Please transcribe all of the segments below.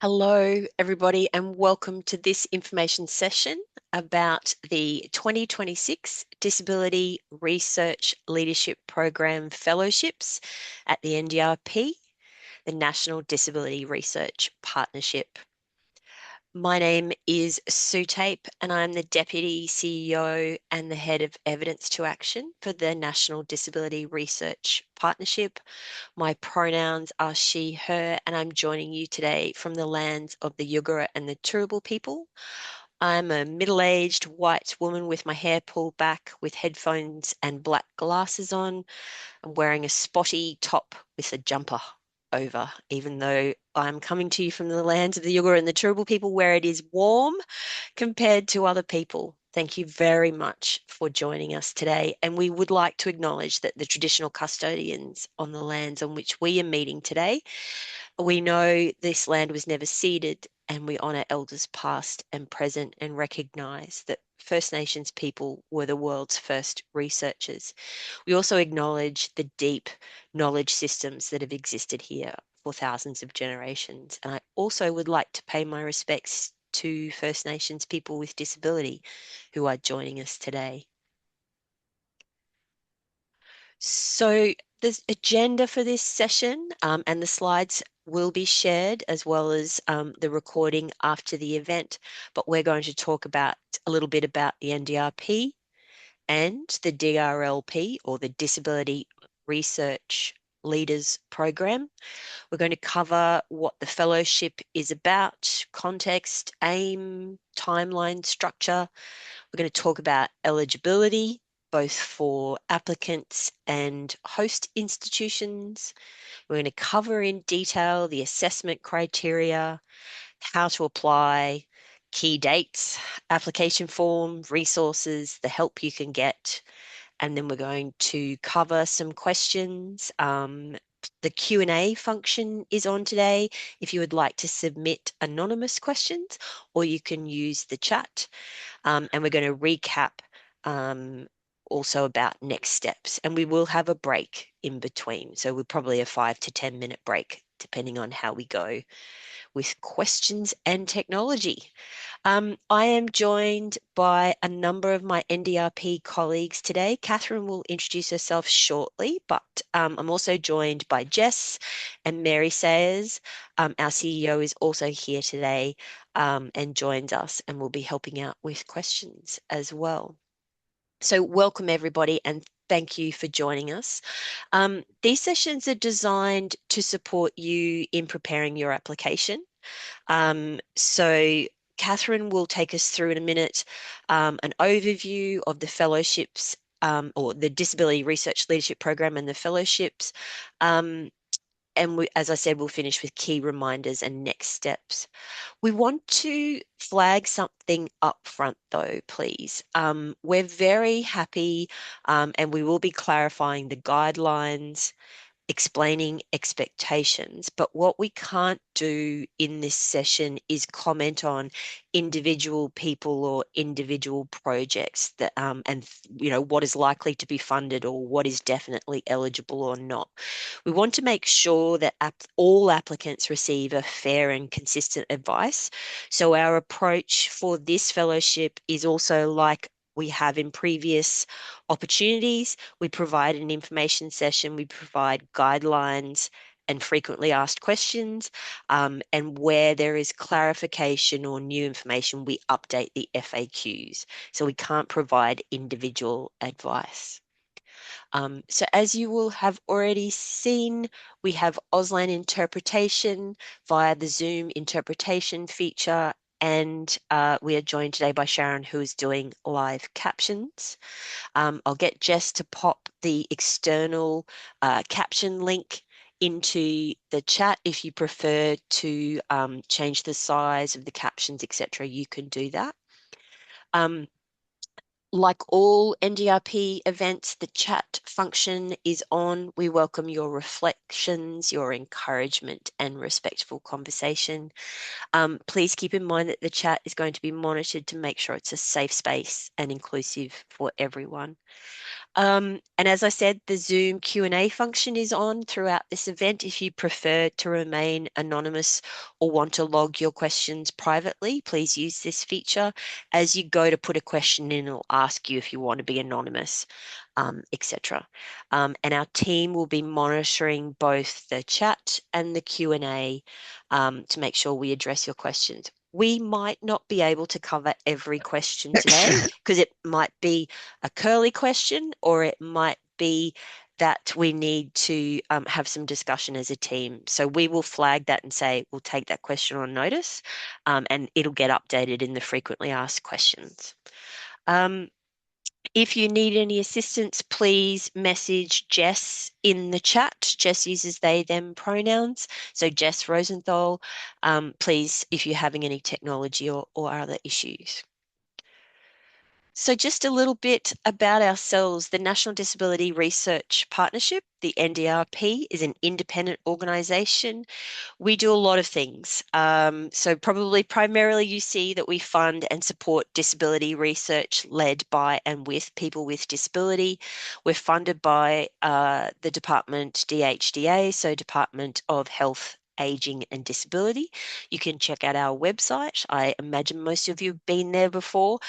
Hello, everybody, and welcome to this information session about the 2026 Disability Research Leadership Program Fellowships at the NDRP, the National Disability Research Partnership. My name is Sue Tape, and I'm the Deputy CEO and the Head of Evidence to Action for the National Disability Research Partnership. My pronouns are she, her, and I'm joining you today from the lands of the Yugara and the Turrbal people. I'm a middle-aged white woman with my hair pulled back, with headphones and black glasses on. I'm wearing a spotty top with a jumper over, even though I'm coming to you from the lands of the Yugara and the Turrbal people where it is warm compared to other people. Thank you very much for joining us today. And we would like to acknowledge that the traditional custodians on the lands on which we are meeting today, we know this land was never ceded, and we honour elders past and present and recognise that First Nations people were the world's first researchers. We also acknowledge the deep knowledge systems that have existed here for thousands of generations. And I also would like to pay my respects to First Nations people with disability who are joining us today. So the agenda for this session and the slides will be shared as well as the recording after the event, but we're going to talk about a little bit about the NDRP and the DRLP, or the Disability Research Leaders Program. We're going to cover what the fellowship is about, context, aim, timeline, structure. We're going to talk about eligibility, both for applicants and host institutions. We're going to cover in detail the assessment criteria, how to apply, key dates, application form, resources, the help you can get, and then we're going to cover some questions. The Q&A function is on today if you would like to submit anonymous questions, or you can use the chat. And we're going to recap also about next steps. And we will have a break in between. So we'll probably a 5 to 10 minute break, depending on how we go with questions and technology. I am joined by a number of my NDRP colleagues today. Catherine will introduce herself shortly, but I'm also joined by Jess and Mary Sayers. Our CEO is also here today and joins us and will be helping out with questions as well. So welcome everybody, and thank you for joining us. These sessions are designed to support you in preparing your application. So Catherine will take us through in a minute an overview of the fellowships or the Disability Research Leadership Program and the fellowships. And we, as I said, we'll finish with key reminders and next steps. We want to flag something up front though, please. We're very happy and we will be clarifying the guidelines, explaining expectations, but what we can't do in this session is comment on individual people or individual projects that and what is likely to be funded or what is definitely eligible or not. We want to make sure that all applicants receive a fair and consistent advice. So our approach for this fellowship is also like we have in previous opportunities. We provide an information session, we provide guidelines and frequently asked questions. And where there is clarification or new information, we update the FAQs. So we can't provide individual advice. So as you will have already seen, we have Auslan interpretation via the Zoom interpretation feature, and we are joined today by Sharon, who is doing live captions. I'll get Jess to pop the external caption link into the chat. If you prefer to change the size of the captions, etc., you can do that. Like all NDRP events, the chat function is on. We welcome your reflections, your encouragement, and respectful conversation. Please keep in mind that the chat is going to be monitored to make sure it's a safe space and inclusive for everyone. And as I said, the Zoom Q&A function is on throughout this event. If you prefer to remain anonymous or want to log your questions privately, please use this feature. As you go to put a question in, it'll ask you if you want to be anonymous, etc. And our team will be monitoring both the chat and the Q&A to make sure we address your questions. We might not be able to cover every question today because it might be a curly question, or it might be that we need to have some discussion as a team. So we will flag that and say we'll take that question on notice, and it'll get updated in the frequently asked questions. If you need any assistance, please message Jess in the chat. Jess uses they, them pronouns. So Jess Rosenthal, please, if you're having any technology or other issues. So just a little bit about ourselves. The National Disability Research Partnership, the NDRP, is an independent organisation. We do a lot of things. So probably primarily you see that we fund and support disability research led by and with people with disability. We're funded by the department DHDA, so Department of Health, Aging and Disability. You can check out our website. I imagine most of you have been there before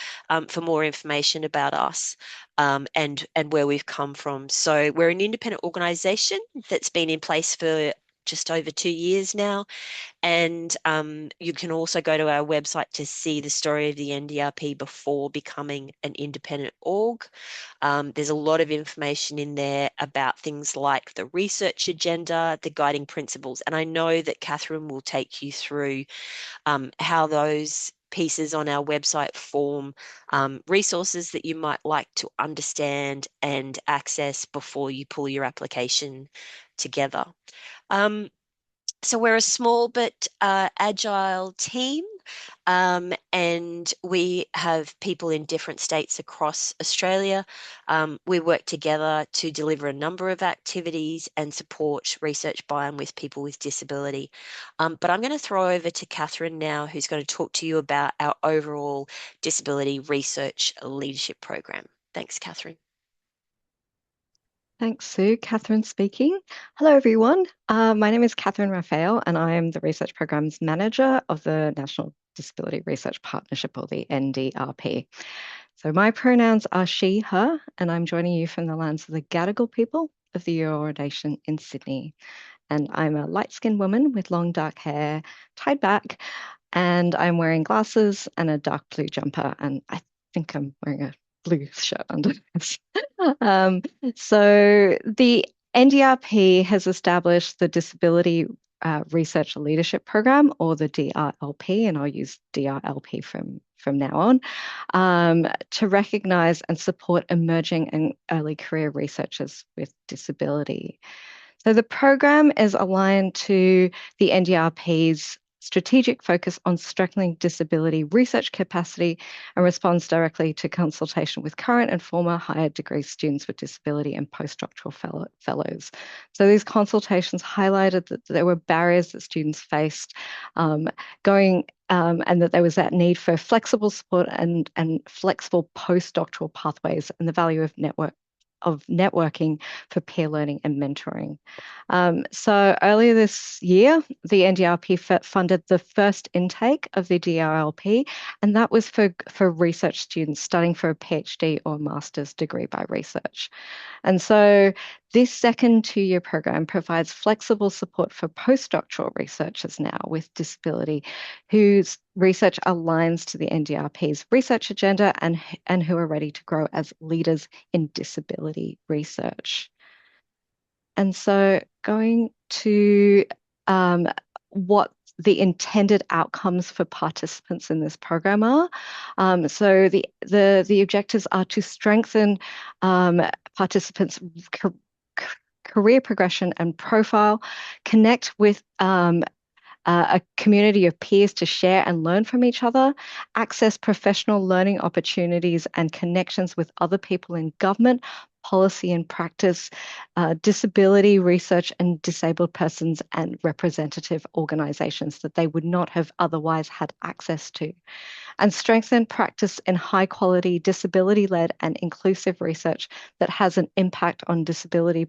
for more information about us and where we've come from. So we're an independent organisation that's been in place for just over 2 years now. And you can also go to our website to see the story of the NDRP before becoming an independent org. There's a lot of information in there about things like the research agenda, the guiding principles. And I know that Catherine will take you through how those pieces on our website form resources that you might like to understand and access before you pull your application together. So we're a small but agile team, and we have people in different states across Australia. We work together to deliver a number of activities and support research by and with people with disability. But I'm going to throw over to Catherine now, who's going to talk to you about our overall disability research leadership program. Thanks, Catherine. Thanks, Sue. Catherine speaking. Hello, everyone. My name is Catherine Raphael, and I am the Research Programs Manager of the National Disability Research Partnership, or the NDRP. So my pronouns are she, her, and I'm joining you from the lands of the Gadigal people of the Eora Nation in Sydney. And I'm a light-skinned woman with long dark hair tied back, and I'm wearing glasses and a dark blue jumper, and I think I'm wearing a blue shirt under this. So the NDRP has established the Disability Research Leadership Program, or the DRLP, and I'll use DRLP from now on, to recognise and support emerging and early career researchers with disability. So the program is aligned to the NDRP's strategic focus on strengthening disability research capacity and responds directly to consultation with current and former higher degree students with disability and postdoctoral fellows. So these consultations highlighted that there were barriers that students faced and that there was that need for flexible support and flexible postdoctoral pathways, and the value of networking for peer learning and mentoring. So earlier this year, the NDRP funded the first intake of the DRLP, and that was for research students studying for a PhD or master's degree by research. And so this second 2-year program provides flexible support for postdoctoral researchers now with disability whose research aligns to the NDRP's research agenda and who are ready to grow as leaders in disability research. And so going to what the intended outcomes for participants in this program are. So the objectives are to strengthen participants' career progression and profile, connect with a community of peers to share and learn from each other, access professional learning opportunities and connections with other people in government, policy and practice, disability research, and disabled persons and representative organisations that they would not have otherwise had access to, and strengthen practice in high quality, disability led, and inclusive research that has an impact on disability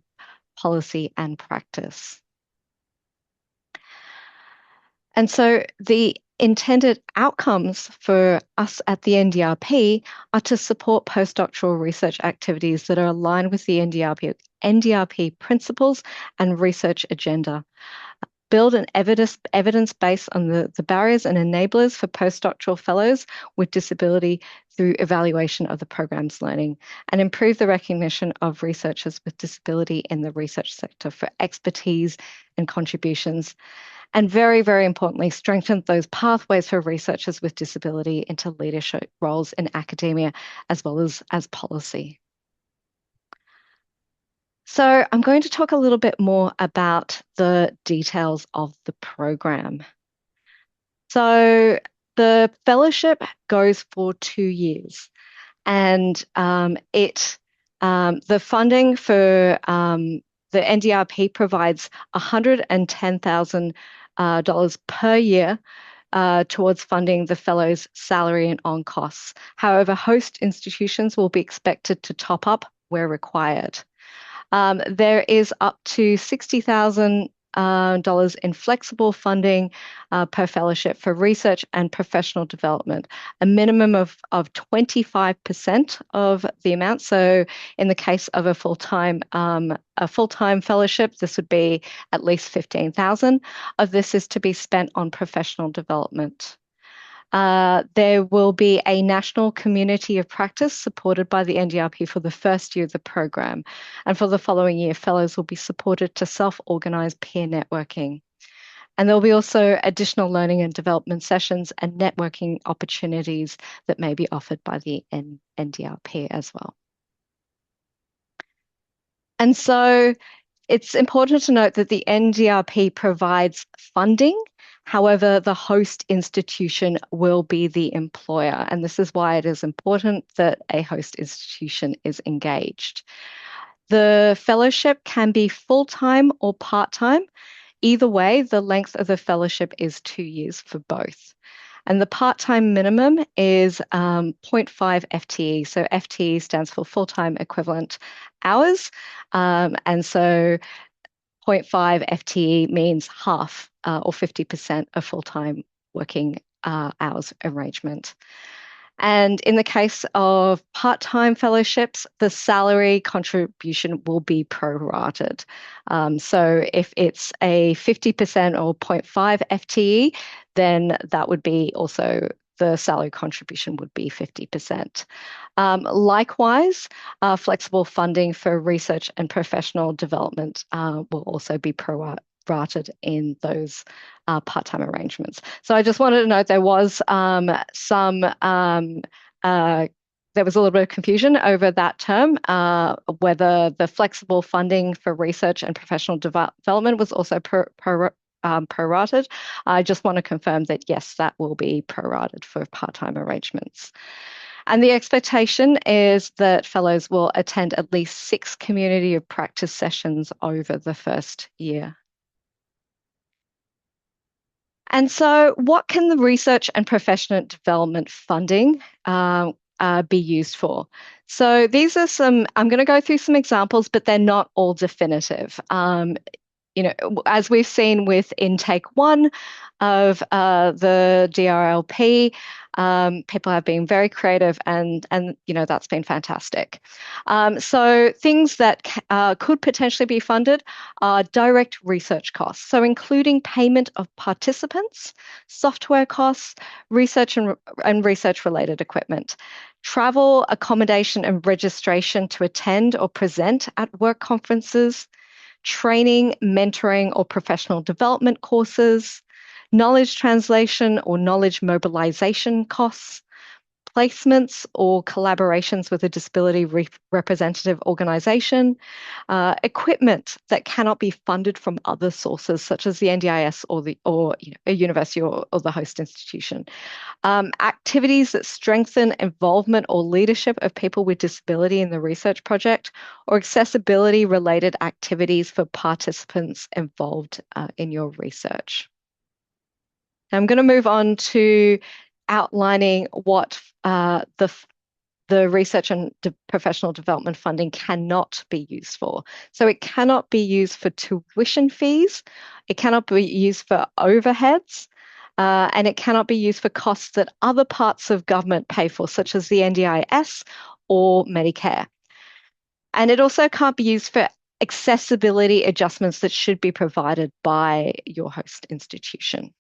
policy and practice. And so the intended outcomes for us at the NDRP are to support postdoctoral research activities that are aligned with the NDRP principles and research agenda. Build an evidence base on the barriers and enablers for postdoctoral fellows with disability through evaluation of the program's learning, and improve the recognition of researchers with disability in the research sector for expertise and contributions. And very, very importantly, strengthen those pathways for researchers with disability into leadership roles in academia as well as policy. So I'm going to talk a little bit more about the details of the program. So the fellowship goes for 2 years, and the funding for the NDRP provides $110,000 per year towards funding the fellows' salary and on costs. However, host institutions will be expected to top up where required. There is up to $60,000 in flexible funding per fellowship for research and professional development, a minimum of 25% of the amount. So in the case of a full-time fellowship, this would be at least 15,000. Of this is to be spent on professional development. There will be a national community of practice supported by the NDRP for the first year of the program. And for the following year, fellows will be supported to self-organise peer networking. And there'll be also additional learning and development sessions and networking opportunities that may be offered by the NDRP as well. And so it's important to note that the NDRP provides funding. However, the host institution will be the employer, and this is why it is important that a host institution is engaged. The fellowship can be full-time or part-time. Either way, the length of the fellowship is 2 years for both. And the part-time minimum is 0.5 FTE. So FTE stands for full-time equivalent hours. And so 0.5 FTE means half or 50% of full-time working hours arrangement. And in the case of part-time fellowships, the salary contribution will be prorated. So if it's a 50% or 0.5 FTE, then that would be also the salary contribution would be 50%. Likewise, flexible funding for research and professional development will also be prorated in those part-time arrangements. So I just wanted to note there was there was a little bit of confusion over that term, whether the flexible funding for research and professional development was also prorated. I just want to confirm that, yes, that will be prorated for part-time arrangements. And the expectation is that fellows will attend at least 6 community of practice sessions over the first year. And so what can the research and professional development funding be used for? So these are I'm going to go through some examples, but they're not all definitive. As we've seen with intake 1 of the DRLP, people have been very creative, and that's been fantastic. So things that could potentially be funded are direct research costs, so including payment of participants, software costs, research and research-related equipment, travel, accommodation, and registration to attend or present at work conferences, training, mentoring, or professional development courses, knowledge translation or knowledge mobilization costs, placements or collaborations with a disability representative organisation, equipment that cannot be funded from other sources, such as the NDIS or a university or the host institution. Activities that strengthen involvement or leadership of people with disability in the research project, or accessibility related activities for participants involved in your research. I'm going to move on to outlining what the research and professional development funding cannot be used for. So it cannot be used for tuition fees, it cannot be used for overheads, and it cannot be used for costs that other parts of government pay for, such as the NDIS or Medicare. And it also can't be used for accessibility adjustments that should be provided by your host institution.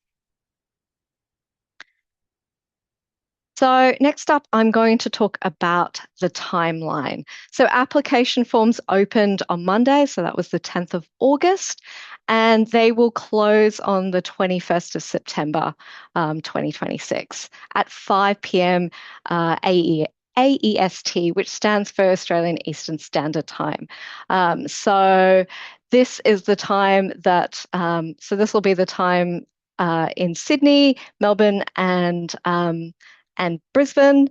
So next up, I'm going to talk about the timeline. So application forms opened on Monday, so that was the 10th of August, and they will close on the 21st of September 2026 at 5 p.m. AEST, which stands for Australian Eastern Standard Time. So this is the time that, so this will be the time in Sydney, Melbourne, and Brisbane.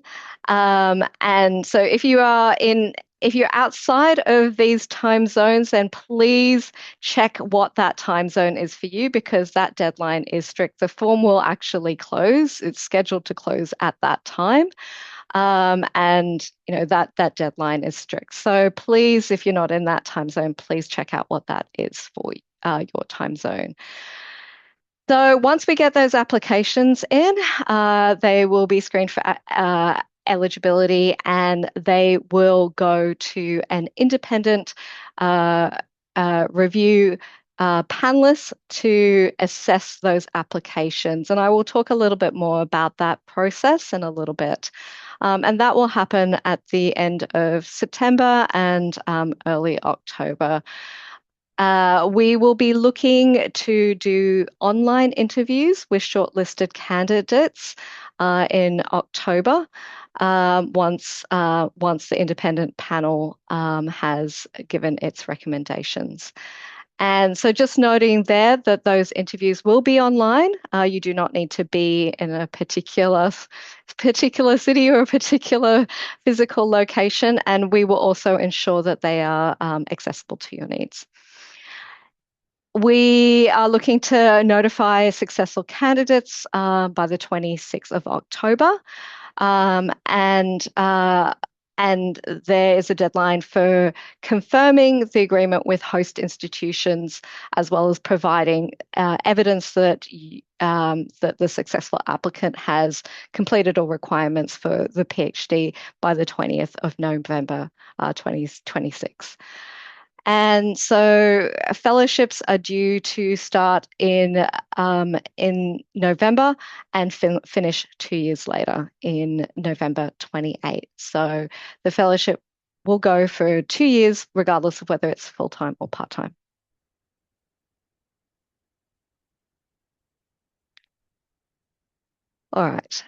And so if you're outside of these time zones, then please check what that time zone is for you, because that deadline is strict. The form will actually close. It's scheduled to close at that time. And that deadline is strict. So please, if you're not in that time zone, please check out what that is for your time zone. So once we get those applications in, they will be screened for eligibility, and they will go to an independent review panelists to assess those applications. And I will talk a little bit more about that process in a little bit. And that will happen at the end of September and early October. We will be looking to do online interviews with shortlisted candidates in October, once the independent panel has given its recommendations. And so just noting there that those interviews will be online. You do not need to be in a particular city or a particular physical location, and we will also ensure that they are accessible to your needs. We are looking to notify successful candidates by the 26th of October. And there is a deadline for confirming the agreement with host institutions, as well as providing evidence that that the successful applicant has completed all requirements for the PhD by the 20th of November 2026. And so fellowships are due to start in November and finish 2 years later in November 28. So the fellowship will go for 2 years, regardless of whether it's full-time or part-time. All right.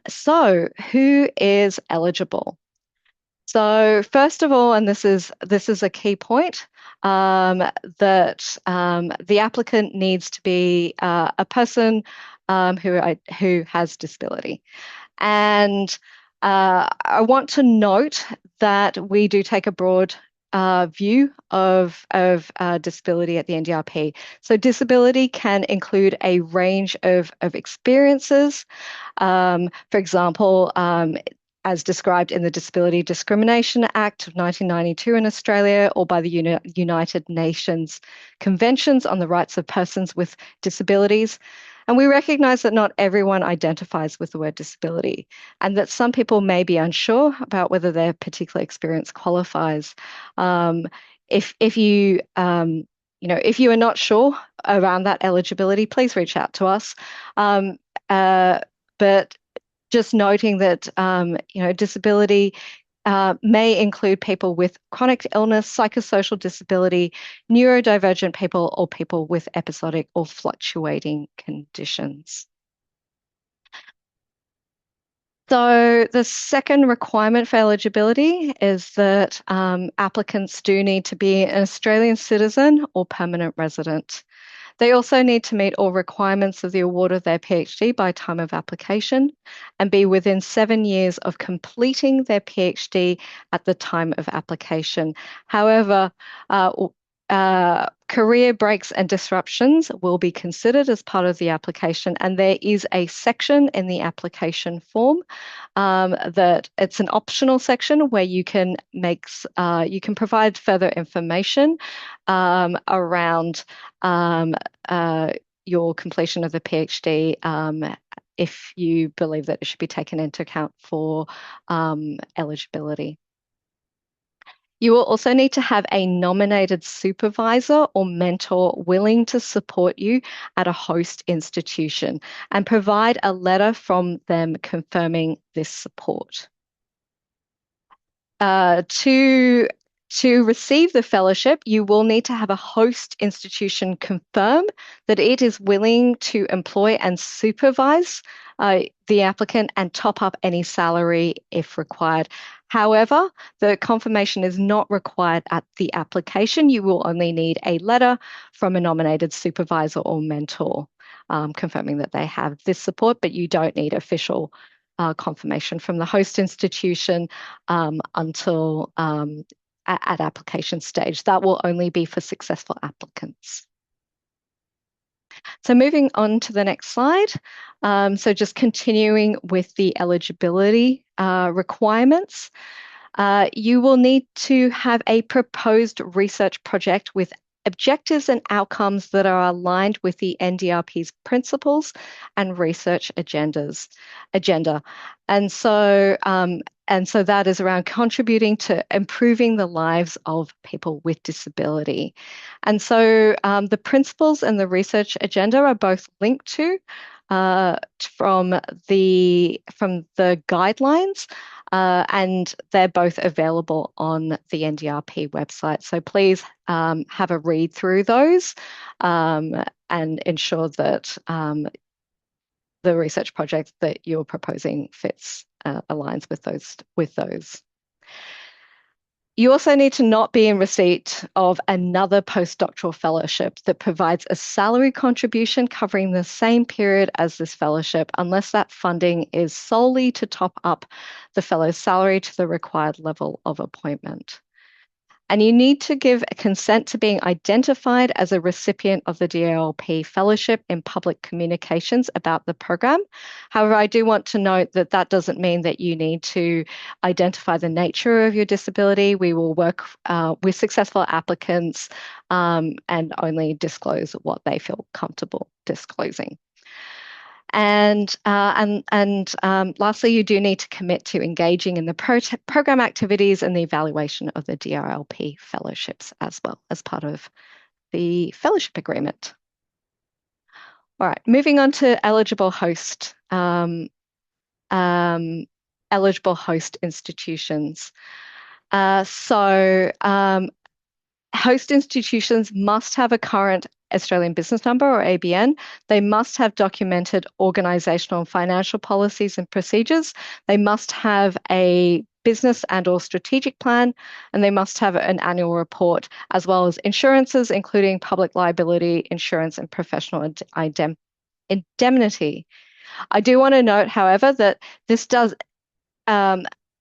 So who is eligible? So first of all, and this is a key point, that the applicant needs to be a person who has disability. And I want to note that we do take a broad view of disability at the NDRP. So disability can include a range of experiences. For example, as described in the Disability Discrimination Act of 1992 in Australia, or by the United Nations Conventions on the Rights of Persons with Disabilities. And we recognise that not everyone identifies with the word disability, and that some people may be unsure about whether their particular experience qualifies. If you if you are not sure around that eligibility, please reach out to us. But just noting that disability may include people with chronic illness, psychosocial disability, neurodivergent people, or people with episodic or fluctuating conditions. So the second requirement for eligibility is that applicants do need to be an Australian citizen or permanent resident. They also need to meet all requirements of the award of their PhD by time of application and be within 7 years of completing their PhD at the time of application. However, uh, career breaks and disruptions will be considered as part of the application, and there is a section in the application form that it's an optional section where you can you can provide further information around um, your completion of the PhD if you believe that it should be taken into account for eligibility. You will also need to have a nominated supervisor or mentor willing to support you at a host institution and provide a letter from them confirming this support. To receive the fellowship, you will need to have a host institution confirm that it is willing to employ and supervise the applicant and top up any salary if required. However, the confirmation is not required at the application. You will only need a letter from a nominated supervisor or mentor confirming that they have this support, but you don't need official confirmation from the host institution until at application stage. That will only be for successful applicants. So moving on to the next slide. So just continuing with the eligibility requirements. You will need to have a proposed research project with objectives and outcomes that are aligned with the NDRP's principles and research agenda. And so that is around contributing to improving the lives of people with disability. And so the principles and the research agenda are both linked to from the guidelines, and they're both available on the NDRP website. So please have a read through those and ensure that the research project that you're proposing aligns with those. You also need to not be in receipt of another postdoctoral fellowship that provides a salary contribution covering the same period as this fellowship, unless that funding is solely to top up the fellow's salary to the required level of appointment. And you need to give a consent to being identified as a recipient of the DRLP Fellowship in public communications about the program. However, I do want to note that that doesn't mean that you need to identify the nature of your disability. We will work with successful applicants and only disclose what they feel comfortable disclosing. And lastly, you do need to commit to engaging in the program activities and the evaluation of the DRLP fellowships as well as part of the fellowship agreement. All right, moving on to eligible host institutions. Host institutions must have a current Australian business number or ABN. They must have documented organisational and financial policies and procedures. They must have a business and or strategic plan, and they must have an annual report, as well as insurances, including public liability insurance and professional indemnity. I do want to note, however, that this does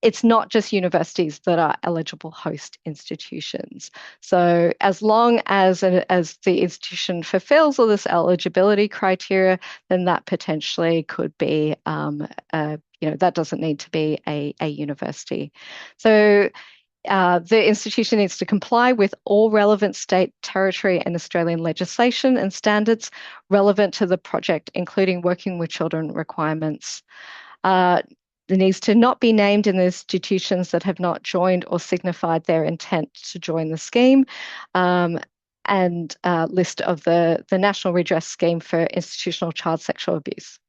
it's not just universities that are eligible host institutions. So as long as the institution fulfills all this eligibility criteria, then that potentially could be, that doesn't need to be a university. So the institution needs to comply with all relevant state, territory, and Australian legislation and standards relevant to the project, including working with children requirements. It needs to not be named in the institutions that have not joined or signified their intent to join the scheme, and list of the National Redress Scheme for Institutional Child Sexual Abuse.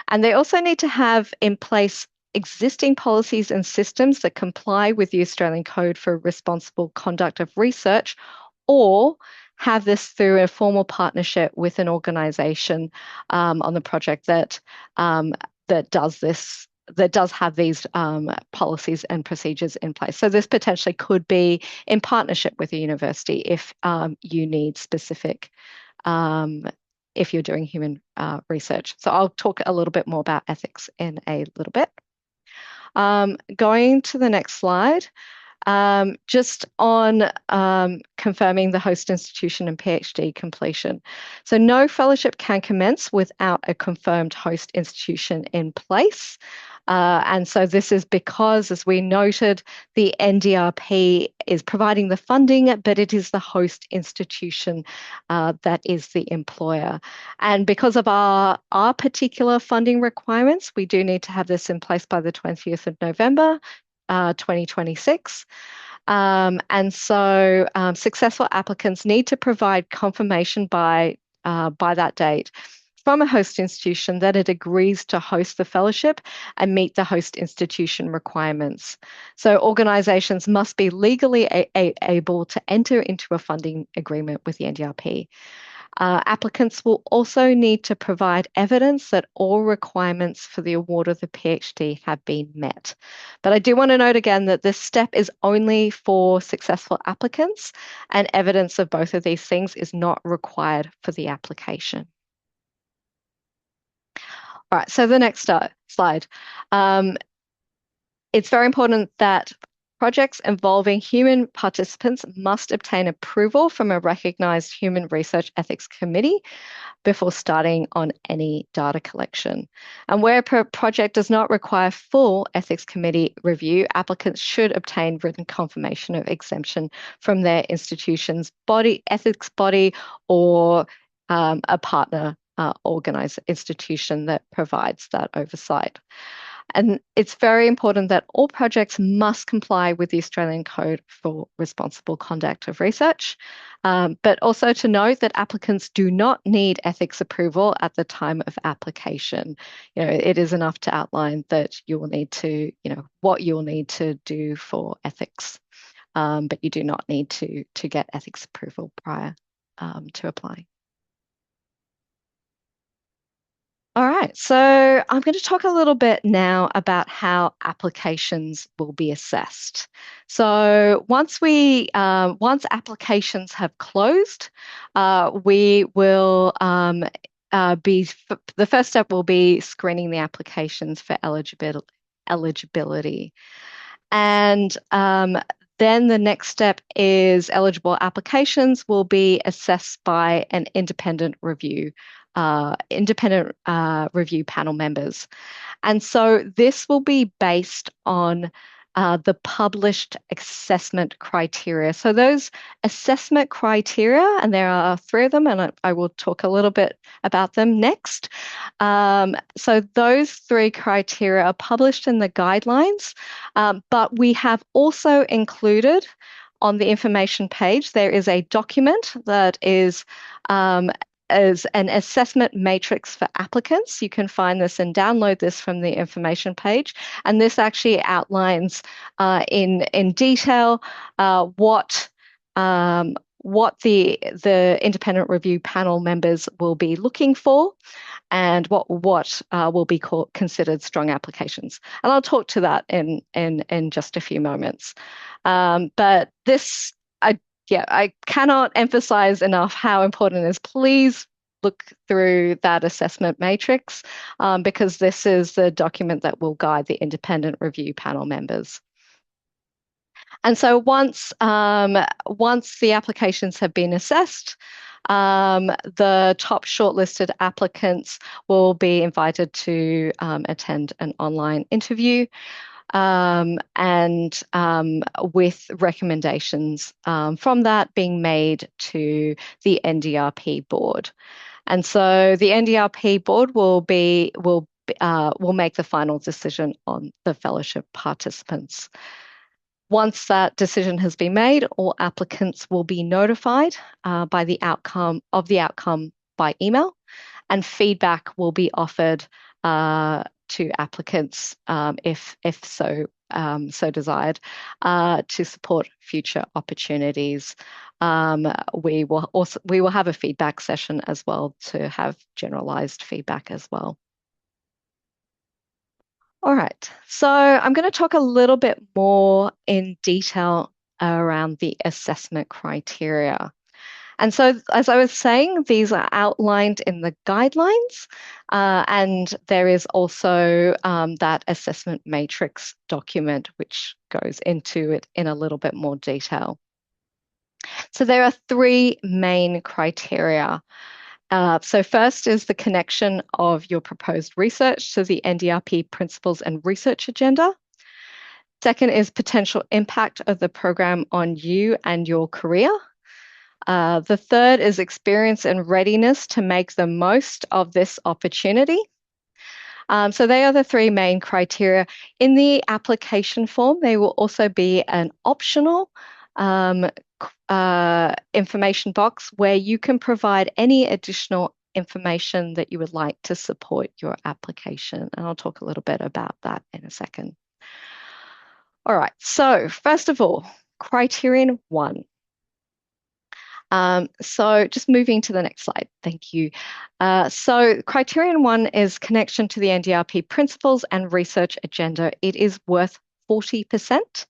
And they also need to have in place existing policies and systems that comply with the Australian Code for Responsible Conduct of Research, or have this through a formal partnership with an organisation on the project that does this that does have these policies and procedures in place. So this potentially could be in partnership with a university if you need specific, if you're doing human research. So I'll talk a little bit more about ethics in a little bit. Going to the next slide. Just on confirming the host institution and PhD completion. So no fellowship can commence without a confirmed host institution in place. And so this is because, as we noted, the NDRP is providing the funding, but it is the host institution that is the employer. And because of our particular funding requirements, we do need to have this in place by the 20th of November, 2026. And so successful applicants need to provide confirmation by that date from a host institution that it agrees to host the fellowship and meet the host institution requirements. So organisations must be legally able to enter into a funding agreement with the NDRP. Applicants will also need to provide evidence that all requirements for the award of the PhD have been met. But I do want to note again that this step is only for successful applicants, and evidence of both of these things is not required for the application. All right, so the next slide. It's very important that projects involving human participants must obtain approval from a recognised human research ethics committee before starting on any data collection. And where a project does not require full ethics committee review, applicants should obtain written confirmation of exemption from their institution's ethics body, or a partner organised institution that provides that oversight. And it's very important that all projects must comply with the Australian Code for Responsible Conduct of Research, but also to note that applicants do not need ethics approval at the time of application. It is enough to outline that you will need to, what you'll need to do for ethics, but you do not need to get ethics approval prior to applying. All right, so I'm going to talk a little bit now about how applications will be assessed. So once applications have closed, we will the first step will be screening the applications for eligibility. And then the next step is eligible applications will be assessed by an independent review panel members. And so this will be based on the published assessment criteria. So those assessment criteria, and there are 3 of them, and I will talk a little bit about them next. So those 3 criteria are published in the guidelines, but we have also included on the information page, there is a document that is as an assessment matrix for applicants. You can find this and download this from the information page. And this actually outlines in detail what the independent review panel members will be looking for, and what will be considered strong applications. And I'll talk to that in just a few moments. But this, I cannot emphasize enough how important it is. Please look through that assessment matrix, because this is the document that will guide the independent review panel members. And so once the applications have been assessed, the top shortlisted applicants will be invited to attend an online interview, and with recommendations from that being made to the NDRP board. And so the NDRP board will make the final decision on the fellowship participants. Once that decision has been made, all applicants will be notified by the outcome by email, and feedback will be offered to applicants if so desired, to support future opportunities. We will have a feedback session as well to have generalized feedback as well. All right, so I'm going to talk a little bit more in detail around the assessment criteria. And so, as I was saying, these are outlined in the guidelines, and there is also that assessment matrix document, which goes into it in a little bit more detail. So there are three main criteria. So first is the connection of your proposed research to the NDRP principles and research agenda. Second is potential impact of the program on you and your career. The third is experience and readiness to make the most of this opportunity. So they are the three main criteria. In the application form, they will also be an optional information box where you can provide any additional information that you would like to support your application. And I'll talk a little bit about that in a second. All right, so first of all, criterion one. So just moving to the next slide. Thank you. So criterion one is connection to the NDRP principles and research agenda. It is worth 40%.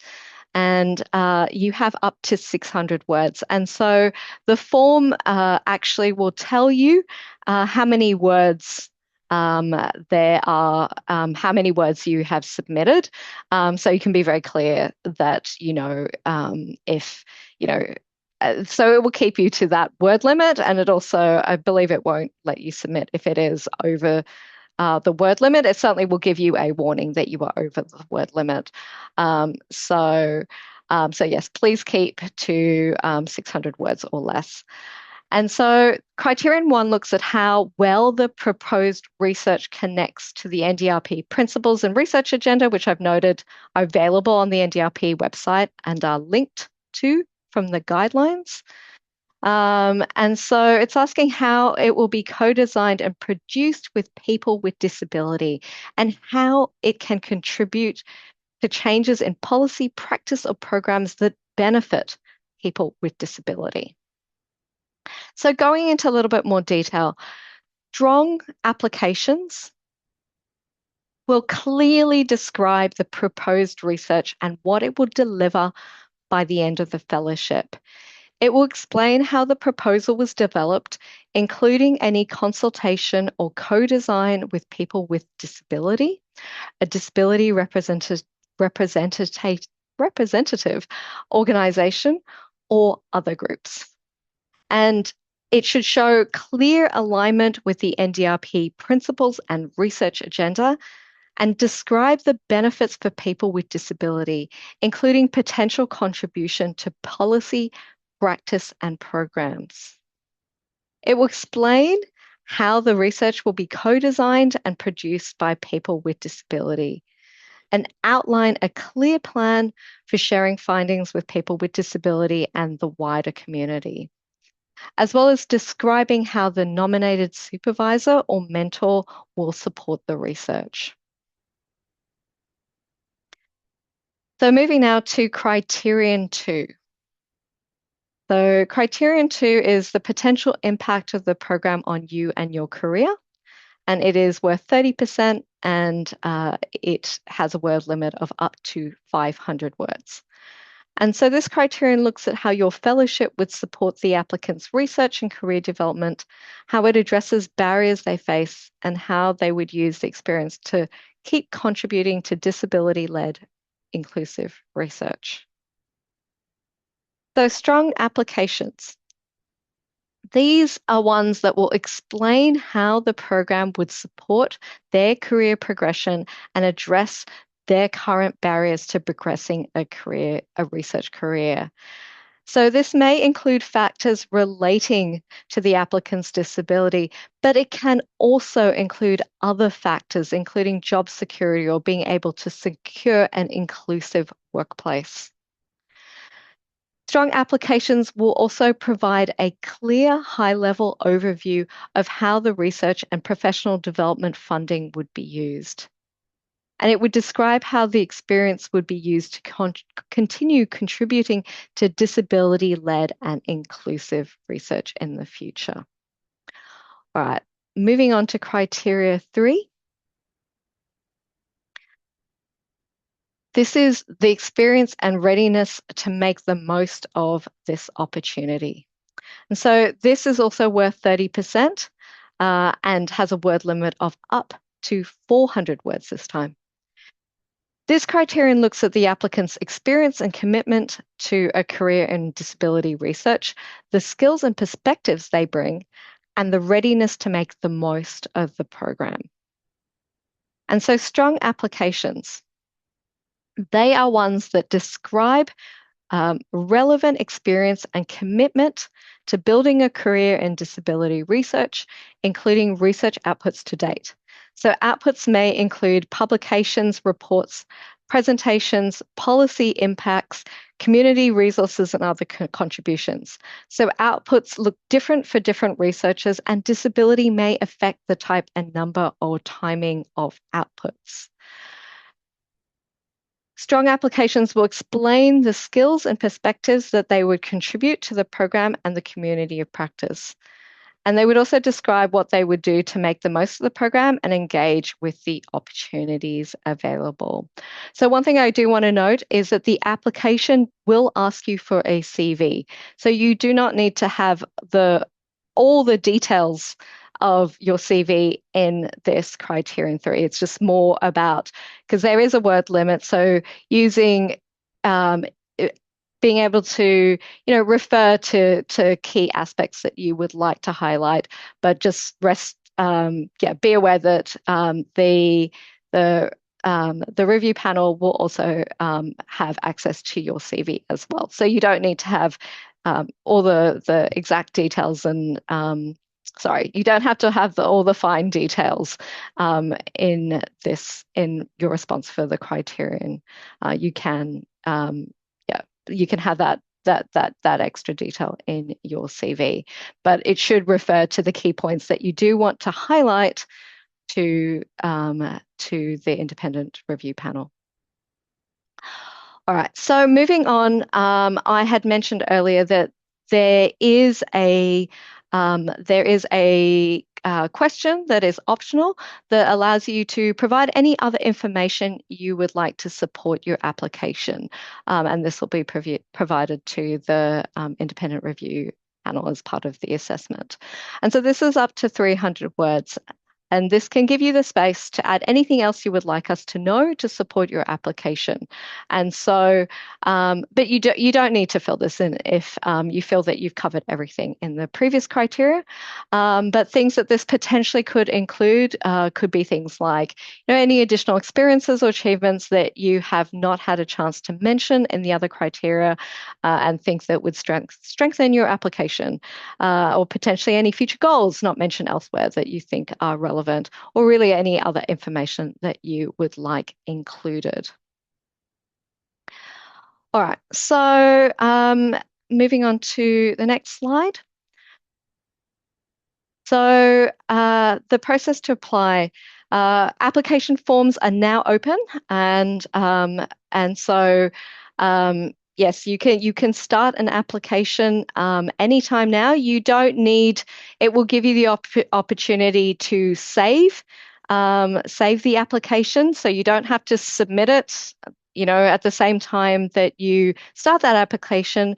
And you have up to 600 words. And so the form actually will tell you how many words there are, how many words you have submitted. So you can be very clear that, if, so it will keep you to that word limit. And it also, I believe it won't let you submit if it is over the word limit. It certainly will give you a warning that you are over the word limit. So yes, please keep to 600 words or less. And so criterion one looks at how well the proposed research connects to the NDRP principles and research agenda, which I've noted are available on the NDRP website and are linked to from the guidelines. And so it's asking how it will be co-designed and produced with people with disability and how it can contribute to changes in policy, practice, or programs that benefit people with disability. So going into a little bit more detail, strong applications will clearly describe the proposed research and what it will deliver by the end of the fellowship. It will explain how the proposal was developed, including any consultation or co-design with people with disability, a disability representative organization, or other groups. And it should show clear alignment with the NDRP principles and research agenda and describe the benefits for people with disability, including potential contribution to policy, practice, and programs. It will explain how the research will be co-designed and produced by people with disability and outline a clear plan for sharing findings with people with disability and the wider community, as well as describing how the nominated supervisor or mentor will support the research. So moving now to criterion two. So criterion two is the potential impact of the program on you and your career. And it is worth 30% and it has a word limit of up to 500 words. And so this criterion looks at how your fellowship would support the applicant's research and career development, how it addresses barriers they face, and how they would use the experience to keep contributing to disability-led inclusive research. So strong applications. These are ones that will explain how the program would support their career progression and address their current barriers to progressing a research career. So this may include factors relating to the applicant's disability, but it can also include other factors, including job security or being able to secure an inclusive workplace. Strong applications will also provide a clear high-level overview of how the research and professional development funding would be used. And it would describe how the experience would be used to continue contributing to disability-led and inclusive research in the future. All right, moving on to criteria three. This is the experience and readiness to make the most of this opportunity. And so this is also worth 30% and has a word limit of up to 400 words this time. This criterion looks at the applicant's experience and commitment to a career in disability research, the skills and perspectives they bring, and the readiness to make the most of the program. And so strong applications, they are ones that describe relevant experience and commitment to building a career in disability research, including research outputs to date. So outputs may include publications, reports, presentations, policy impacts, community resources, and other contributions. So outputs look different for different researchers, and disability may affect the type and number or timing of outputs. Strong applications will explain the skills and perspectives that they would contribute to the program and the community of practice. And they would also describe what they would do to make the most of the program and engage with the opportunities available. So one thing I do want to note is that the application will ask you for a CV. So you do not need to have all the details of your CV in this criterion 3. It's just more about, because there is a word limit, so using being able to, refer to key aspects that you would like to highlight, but just be aware that the review panel will also have access to your CV as well. So you don't need to have all the exact details and you don't have to have all the fine details in your response for the criterion. You can have that extra detail in your CV, but it should refer to the key points that you do want to highlight to the independent review panel. All right, so moving on, I had mentioned earlier that there is a question that is optional that allows you to provide any other information you would like to support your application. And this will be provided to the independent review panel as part of the assessment. And so this is up to 300 words. And this can give you the space to add anything else you would like us to know to support your application. And so, but you don't need to fill this in if you feel that you've covered everything in the previous criteria. But things that this potentially could include could be things like, any additional experiences or achievements that you have not had a chance to mention in the other criteria, and things that would strengthen your application, or potentially any future goals not mentioned elsewhere that you think are relevant, or really any other information that you would like included. All right, so moving on to the next slide. So the process to apply, application forms are now open, and so yes, you can start an application anytime now. You don't need, it will give you the opportunity to save the application, so you don't have to submit it, at the same time that you start that application.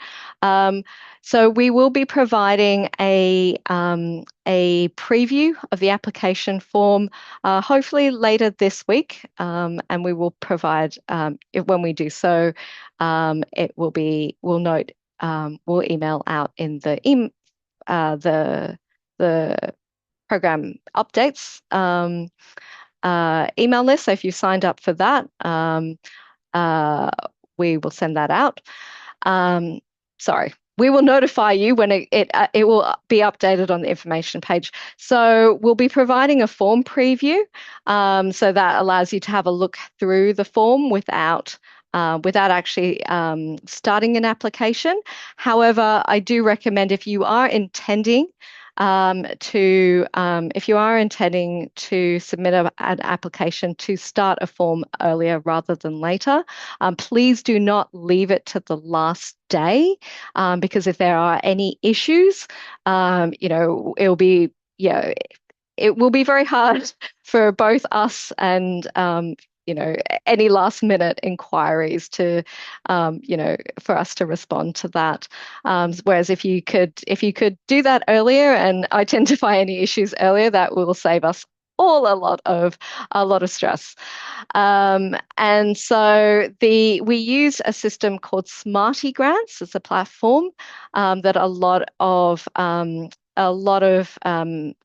So we will be providing a preview of the application form, hopefully later this week, and we will provide, when we do so, we'll email out in the program updates email list. So if you signed up for that, we will send that out. We will notify you when it will be updated on the information page. So we'll be providing a form preview, so that allows you to have a look through the form without actually starting an application. However, I do recommend, if you are intending to submit an application, to start a form earlier rather than later. Please do not leave it to the last day, because if there are any issues, it will be very hard for both us and any last minute inquiries to, for us to respond to that. Whereas if you could do that earlier and identify any issues earlier, that will save us all a lot of stress. And so we use a system called Smarty Grants. It's a platform that a lot of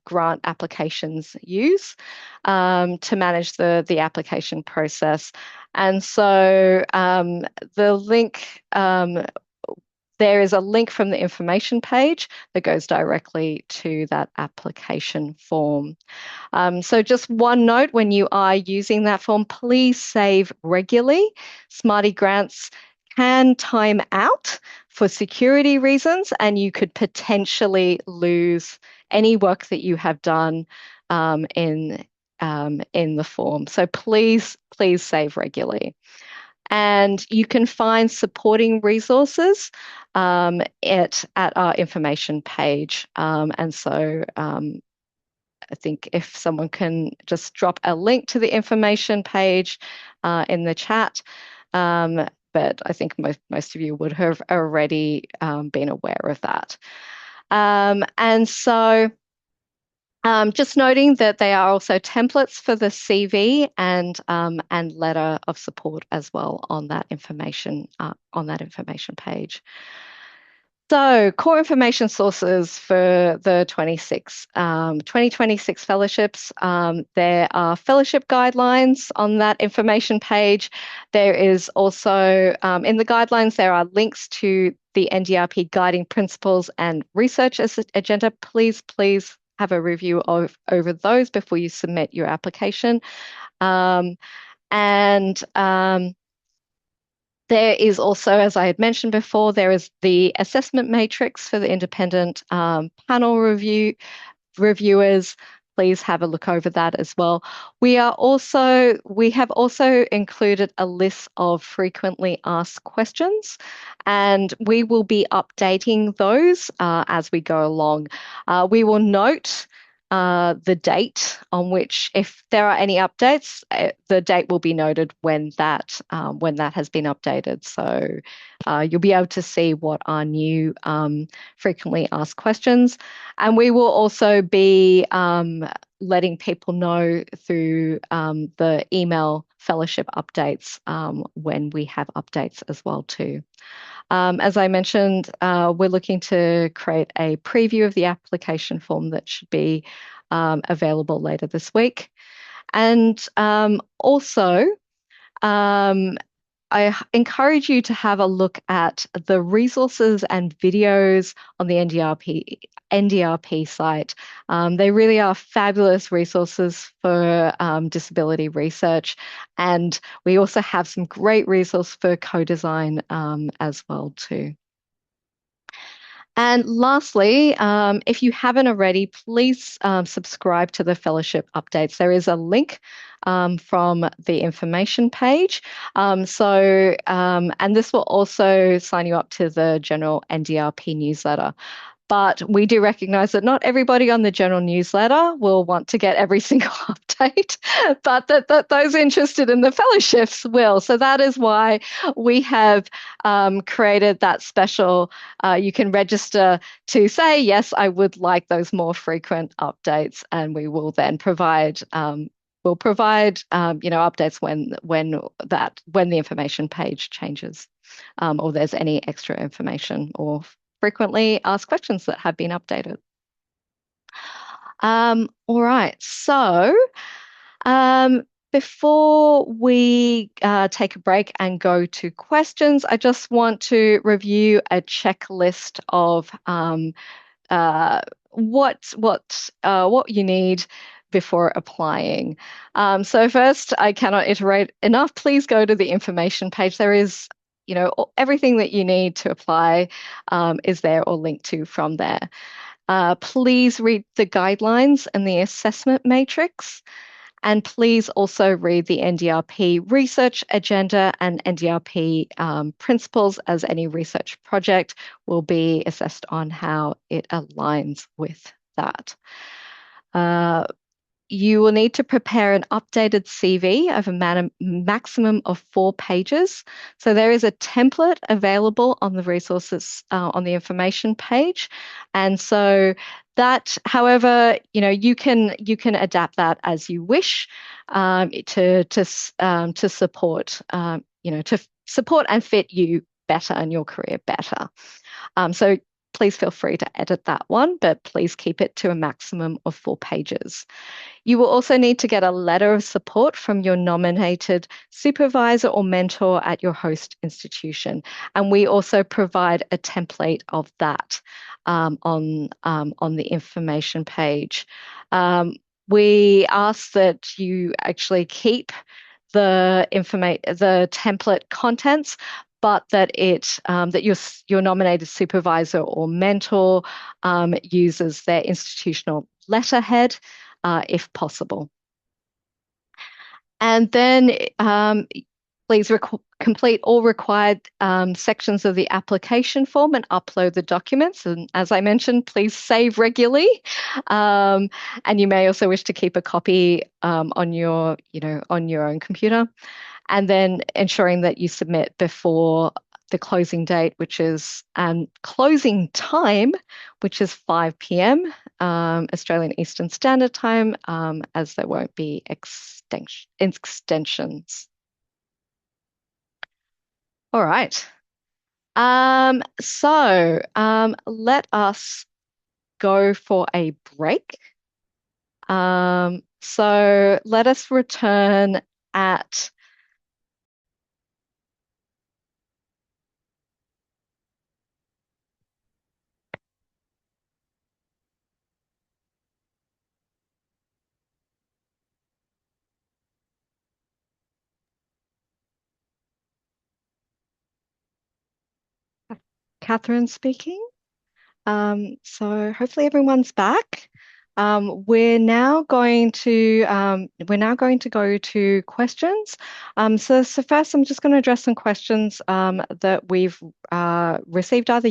grant applications use to manage the application process. And so the link there is a link from the information page that goes directly to that application form. So just one note, when you are using that form, please save regularly. Smarty Grants can time out for security reasons, and you could potentially lose any work that you have done in the form. So please save regularly. And you can find supporting resources at our information page. And so I think if someone can just drop a link to the information page in the chat, but I think most of you would have already been aware of that. And so just noting that they are also templates for the CV and letter of support as well on that information page. So, core information sources for the 2026 fellowships. There are fellowship guidelines on that information page. There is also, in the guidelines, there are links to the NDRP guiding principles and research agenda. Please have a review over those before you submit your application. There is also, as I had mentioned before, there is the assessment matrix for the independent panel reviewers. Please have a look over that as well. We have also included a list of frequently asked questions, and we will be updating those as we go along. We will note the date on which, if there are any updates, the date will be noted when that has been updated. So you'll be able to see what are new frequently asked questions, and we will also be letting people know through the email fellowship updates when we have updates as well too. As I mentioned, we're looking to create a preview of the application form that should be available later this week. And also, I encourage you to have a look at the resources and videos on the NDRP site. They really are fabulous resources for disability research. And we also have some great resources for co-design as well too. And lastly, if you haven't already, please subscribe to the fellowship updates. There is a link from the information page. And this will also sign you up to the general NDRP newsletter. But we do recognize that not everybody on the general newsletter will want to get every single update, but that those interested in the fellowships will. So that is why we have created that special, you can register to say, yes, I would like those more frequent updates, and we will then provide updates when the information page changes, or there's any extra information or frequently asked questions that have been updated. All right, so before we take a break and go to questions, I just want to review a checklist of what you need before applying. So first, I cannot iterate enough. Please go to the information page. There is everything that you need to apply is there or linked to from there. Please read the guidelines and the assessment matrix, and please also read the NDRP research agenda and NDRP principles, as any research project will be assessed on how it aligns with that. you will need to prepare an updated CV of a maximum of 4 pages. So there is a template available on the resources on the information page, and so that, however, you can adapt that as you wish to support to support and fit you better and your career better. So please feel free to edit that one, but please keep it to a maximum of 4 pages. You will also need to get a letter of support from your nominated supervisor or mentor at your host institution. And we also provide a template of that on the information page. We ask that you actually keep the template contents, but that your nominated supervisor or mentor uses their institutional letterhead if possible. And then please complete all required sections of the application form and upload the documents. And as I mentioned, please save regularly. And you may also wish to keep a copy on your own computer. And then ensuring that you submit before the closing date, which is closing time, which is 5 p.m. Australian Eastern Standard Time, as there won't be extensions. All right. So let us go for a break. So let us return at Catherine speaking. So hopefully everyone's back. We're now going to go to questions. So first, I'm just going to address some questions that we've received either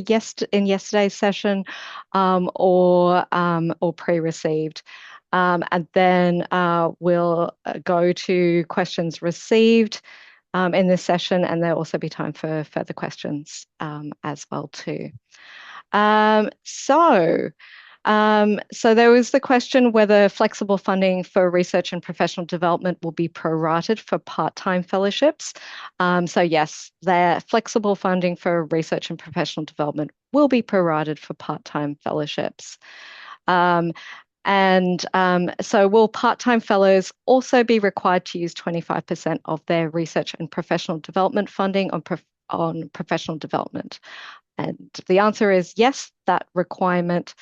in yesterday's session or pre-received. And then we'll go to questions received in this session, and there'll also be time for further questions as well too. So there was the question whether flexible funding for research and professional development will be prorated for part-time fellowships. So yes, the flexible funding for research and professional development will be prorated for part-time fellowships. So will part-time fellows also be required to use 25% of their research and professional development funding on professional development? And the answer is yes, that requirement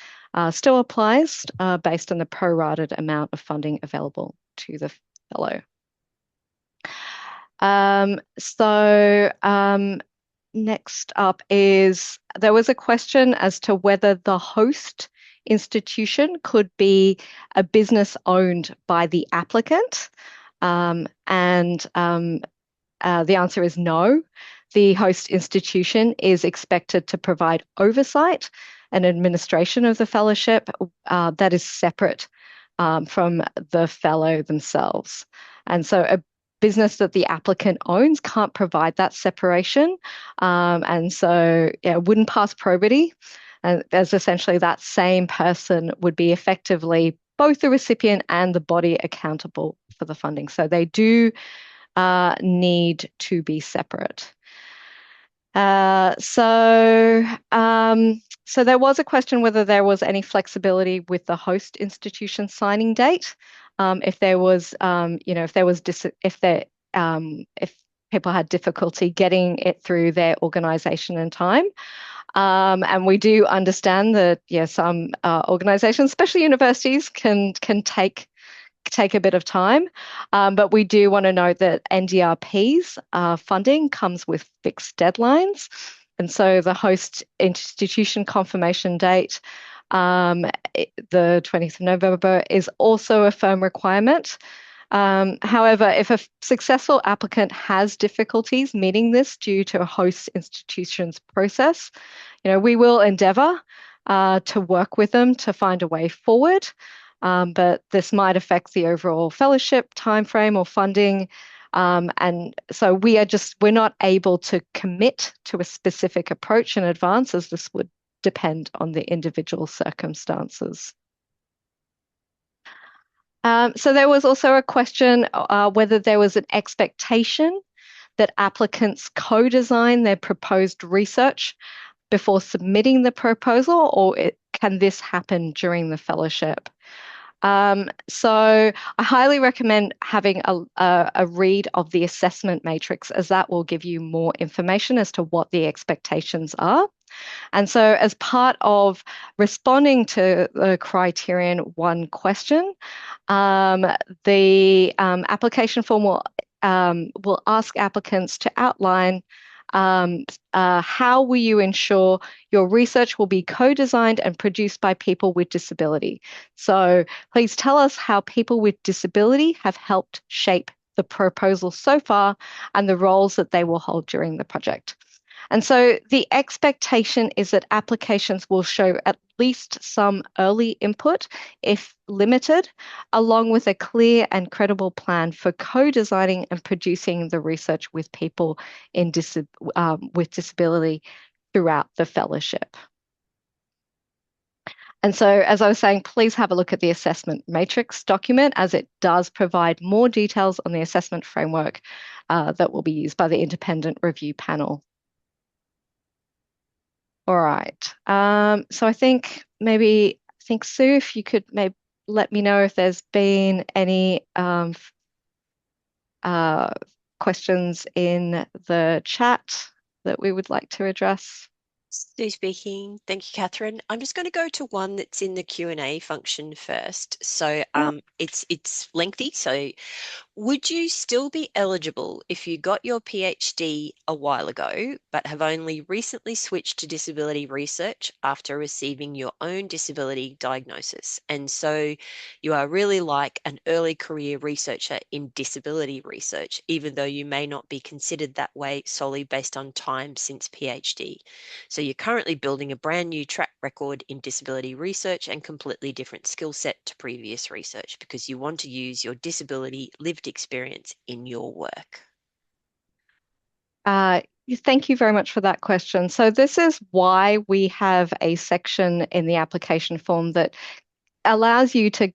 still applies based on the prorated amount of funding available to the fellow. Next up is, there was a question as to whether the host institution could be a business owned by the applicant. The answer is no. The host institution is expected to provide oversight and administration of the fellowship that is separate from the fellow themselves. And so a business that the applicant owns can't provide that separation. And so it wouldn't pass probity. And as essentially that same person would be effectively both the recipient and the body accountable for the funding. So they do need to be separate. So there was a question whether there was any flexibility with the host institution signing date. If people had difficulty getting it through their organisation in time. And we do understand that some organisations, especially universities, can take a bit of time, but we do want to note that NDRP's funding comes with fixed deadlines, and so the host institution confirmation date, the 20th of November, is also a firm requirement. However, if a successful applicant has difficulties meeting this due to a host institution's process, we will endeavour to work with them to find a way forward. but this might affect the overall fellowship timeframe or funding. And so we're not able to commit to a specific approach in advance, as this would depend on the individual circumstances. So there was also a question whether there was an expectation that applicants co-design their proposed research before submitting the proposal, or can this happen during the fellowship? So I highly recommend having a read of the assessment matrix, as that will give you more information as to what the expectations are. And so, as part of responding to the criterion 1 question, the application form will ask applicants to outline how will you ensure your research will be co-designed and produced by people with disability. So please tell us how people with disability have helped shape the proposal so far and the roles that they will hold during the project. And so the expectation is that applications will show at least some early input, if limited, along with a clear and credible plan for co-designing and producing the research with people with disability throughout the fellowship. And so, as I was saying, please have a look at the assessment matrix document, as it does provide more details on the assessment framework that will be used by the independent review panel. All right. So I think Sue, if you could maybe let me know if there's been any questions in the chat that we would like to address. Sue speaking. Thank you, Catherine. I'm just going to go to one that's in the Q&A function first. So it's lengthy, so would you still be eligible if you got your PhD a while ago, but have only recently switched to disability research after receiving your own disability diagnosis? And so you are really like an early career researcher in disability research, even though you may not be considered that way solely based on time since PhD. So you're currently building a brand new track record in disability research and completely different skill set to previous research because you want to use your disability lived experience in your work. Thank you very much for that question. So this is why we have a section in the application form that allows you to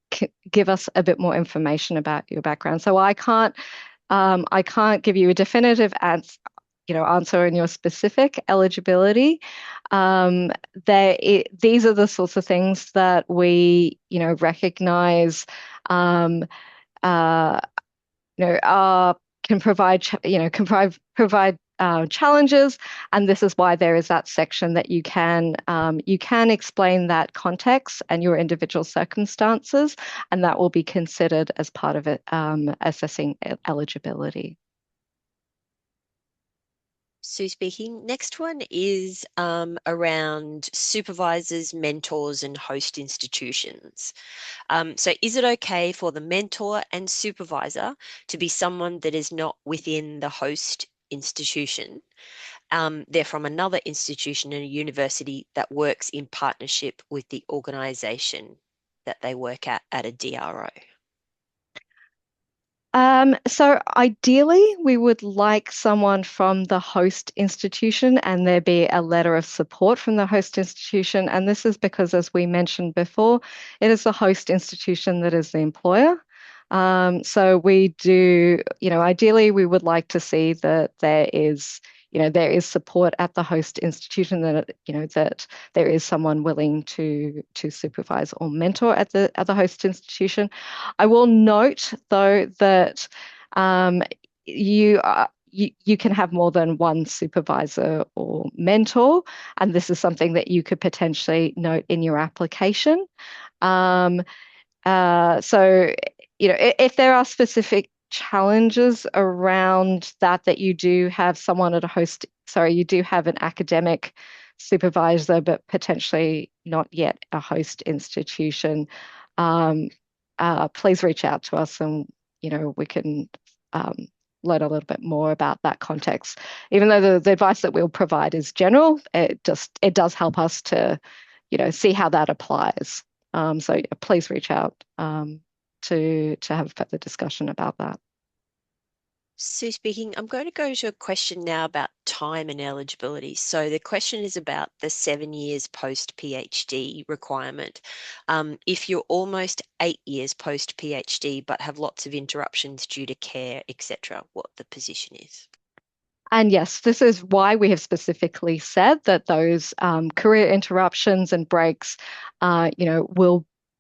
give us a bit more information about your background. So I can't give you a definitive answer in your specific eligibility. These are the sorts of things that we, recognize, can provide, challenges, and this is why there is that section that you can explain that context and your individual circumstances, and that will be considered as part of it, assessing eligibility. Sue speaking. Next one is around supervisors, mentors, and host institutions. So is it okay for the mentor and supervisor to be someone that is not within the host institution? They're from another institution in a university that works in partnership with the organisation that they work at a DRO. So ideally, we would like someone from the host institution and there be a letter of support from the host institution. And this is because, as we mentioned before, it is the host institution that is the employer. So we do, ideally, we would like to see that there is support at the host institution, that that there is someone willing to supervise or mentor at the host institution. I will note though that you can have more than one supervisor or mentor, and this is something that you could potentially note in your application. So if there are specific challenges around that you do have someone at you do have an academic supervisor, but potentially not yet a host institution, please reach out to us and, we can learn a little bit more about that context. Even though the advice that we'll provide is general, it does help us to, see how that applies. So please reach out to have further discussion about that. Sue speaking. I'm going to go to a question now about time and eligibility. So the question is about the 7 years post PhD requirement. If you're almost 8 years post PhD but have lots of interruptions due to care, etc., what the position is. And yes, this is why we have specifically said that those career interruptions and breaks,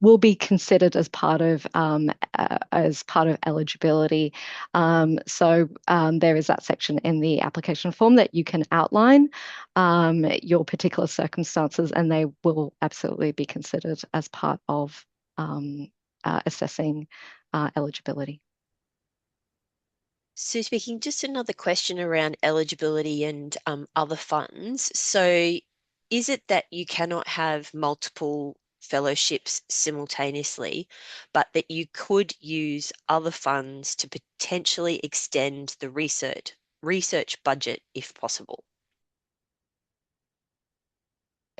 will be considered as part of eligibility. There is that section in the application form that you can outline your particular circumstances, and they will absolutely be considered as part of assessing eligibility. So speaking, just another question around eligibility and other funds. So is it that you cannot have multiple fellowships simultaneously, but that you could use other funds to potentially extend the research budget if possible?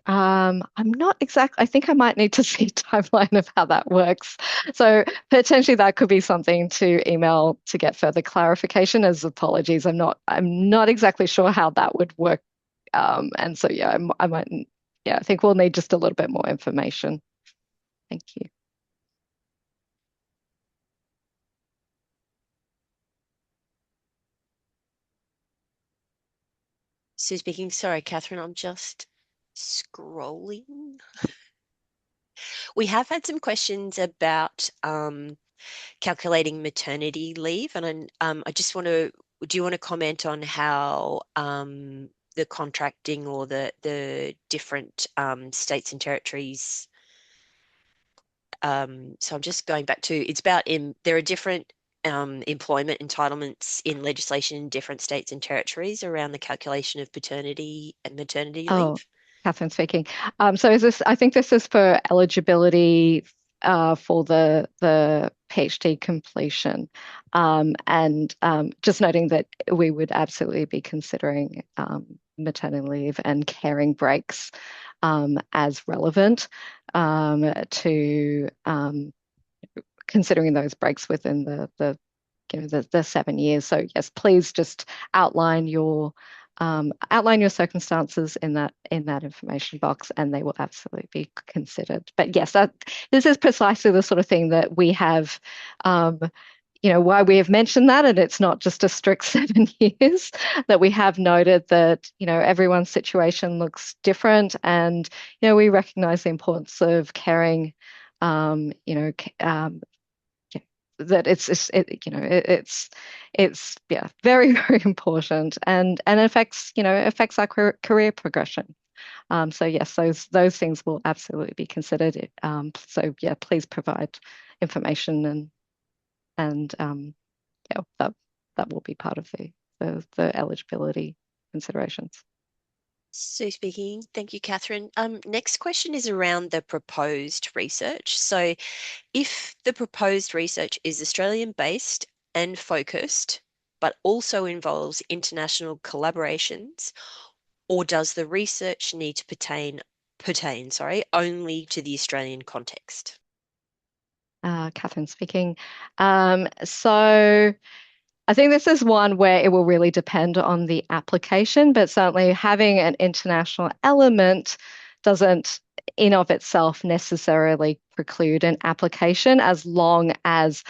I'm not exact. I think I might need to see a timeline of how that works. So potentially that could be something to email to get further clarification. As apologies, I'm not exactly sure how that would work. And so yeah, I might. Yeah, I think we'll need just a little bit more information. Thank you. So speaking, sorry, Catherine, I'm just scrolling. We have had some questions about calculating maternity leave, and I just want to. Do you want to comment on how the contracting or the different states and territories? So I'm just going back to it's about there are different employment entitlements in legislation in different states and territories around the calculation of paternity and maternity Oh, leave. Catherine speaking. So is this? I think this is for eligibility for the PhD completion, and just noting that we would absolutely be considering maternity leave and caring breaks as relevant to considering those breaks within the 7 years. So yes, please just outline your circumstances in that information box, and they will absolutely be considered. But yes, this is precisely the sort of thing that we have. Why we have mentioned that, and it's not just a strict 7 years, that we have noted that, everyone's situation looks different, and, we recognize the importance of caring, that it's yeah, very very important, and affects our career progression. So yes, those things will absolutely be considered. So yeah, please provide information, and yeah, that will be part of the eligibility considerations. So speaking, thank you, Catherine. Next question is around the proposed research. So if the proposed research is Australian-based and focused, but also involves international collaborations, or does the research need to pertain only to the Australian context? Catherine speaking. So I think this is one where it will really depend on the application, but certainly having an international element doesn't in of itself necessarily preclude an application, as long as